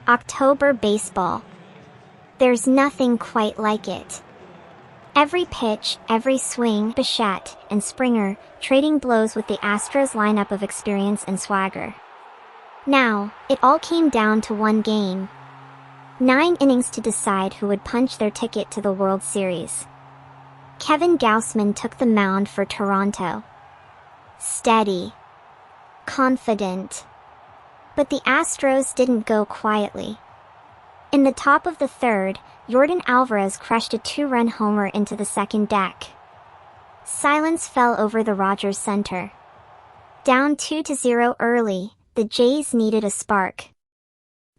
October baseball. There's nothing quite like it. Every pitch, every swing, Bichette and Springer trading blows with the Astros lineup of experience and swagger. Now, it all came down to one game. 9 innings to decide who would punch their ticket to the World Series. Kevin Gausman took the mound for Toronto. Steady. Confident. But the Astros didn't go quietly. In the top of the third, Yordan Alvarez crushed a 2-run homer into the second deck. Silence fell over the Rogers Center. Down 2-0 early, the Jays needed a spark.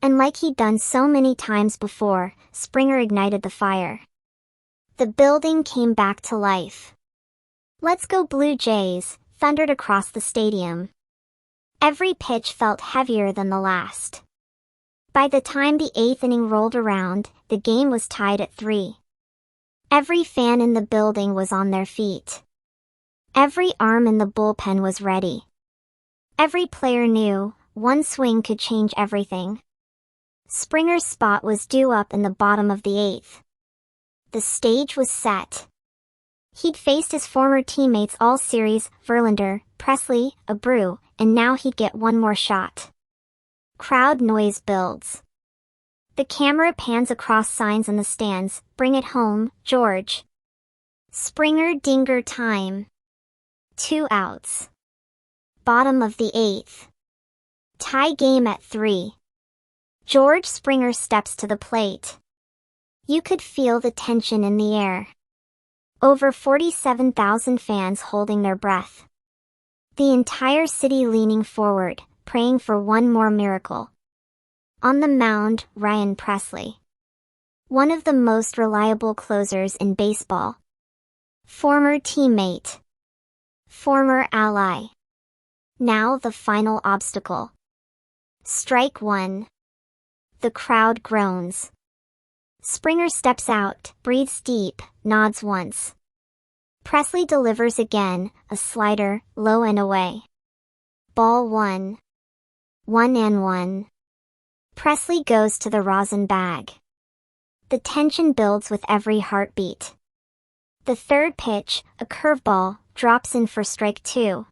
And like he'd done so many times before, Springer ignited the fire. The building came back to life. "Let's go Blue Jays," thundered across the stadium. Every pitch felt heavier than the last. By the time the 8th inning rolled around, the game was tied at 3. Every fan in the building was on their feet. Every arm in the bullpen was ready. Every player knew one swing could change everything. Springer's spot was due up in the bottom of the 8th. The stage was set. He'd faced his former teammates all series, Verlander, Presley, Abreu, and now he'd get one more shot. Crowd noise builds. The camera pans across signs in the stands, "Bring it home, George." Springer dinger time. 2 outs. Bottom of the 8th. Tie game at 3. George Springer steps to the plate. You could feel the tension in the air. Over 47,000 fans holding their breath. The entire city leaning forward, praying for one more miracle. On the mound, Ryan Presley. One of the most reliable closers in baseball. Former teammate. Former ally. Now the final obstacle. Strike 1. The crowd groans. Springer steps out, breathes deep, nods once. Presley delivers again, a slider, low and away. Ball 1. 1-1. Presley goes to the rosin bag. The tension builds with every heartbeat. The third pitch, a curveball, drops in for strike 2.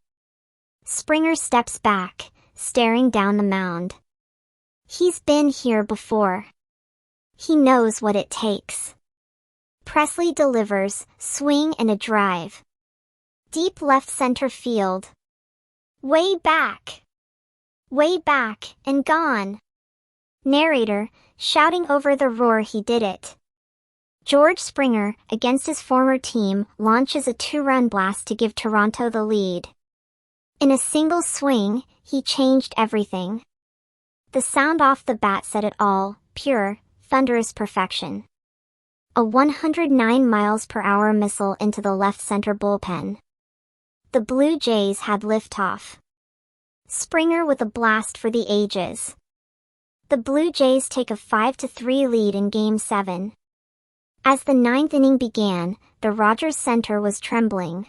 Springer steps back, staring down the mound. He's been here before. He knows what it takes. Presley delivers, swing and a drive. Deep left center field. Way back, and gone. Narrator, shouting over the roar he did it. George Springer, against his former team, launches a 2-run blast to give Toronto the lead. In a single swing, he changed everything. The sound off the bat said it all, pure, thunderous perfection. A 109 miles per hour missile into the left center bullpen. The Blue Jays had liftoff. Springer with a blast for the ages. The Blue Jays take a 5-3 lead in Game 7. As the 9th inning began, the Rogers Center was trembling.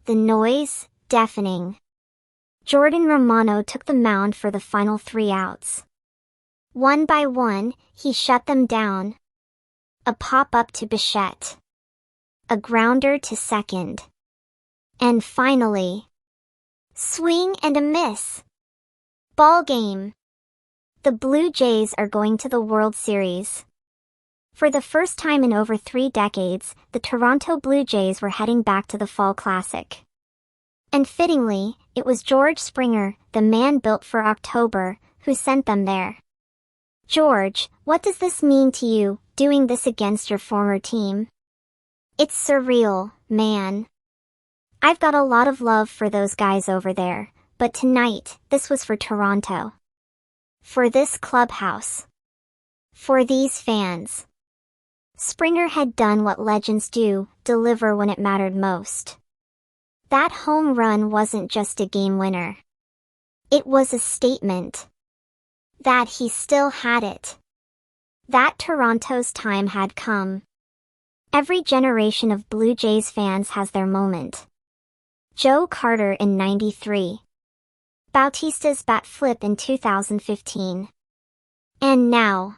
The noise, deafening. Jordan Romano took the mound for the final 3 outs. One by one, he shut them down. A pop-up to Bichette. A grounder to second. And finally, swing and a miss. Ball game. The Blue Jays are going to the World Series. For the first time in over 3 decades, the Toronto Blue Jays were heading back to the Fall Classic. And fittingly, it was George Springer, the man built for October, who sent them there. George, what does this mean to you, doing this against your former team? It's surreal, man. I've got a lot of love for those guys over there, but tonight, this was for Toronto. For this clubhouse. For these fans. Springer had done what legends do, deliver when it mattered most. That home run wasn't just a game winner. It was a statement. That he still had it. That Toronto's time had come. Every generation of Blue Jays fans has their moment. Joe Carter in '93. Bautista's bat flip in 2015. And now,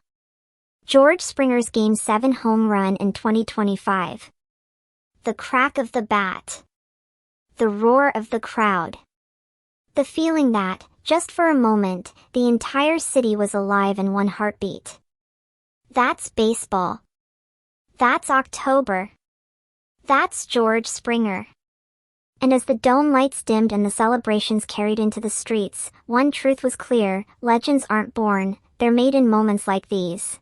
George Springer's Game 7 home run in 2025. The crack of the bat. The roar of the crowd. The feeling that, just for a moment, the entire city was alive in one heartbeat. That's baseball. That's October. That's George Springer. And as the dome lights dimmed and the celebrations carried into the streets, one truth was clear: legends aren't born, they're made in moments like these.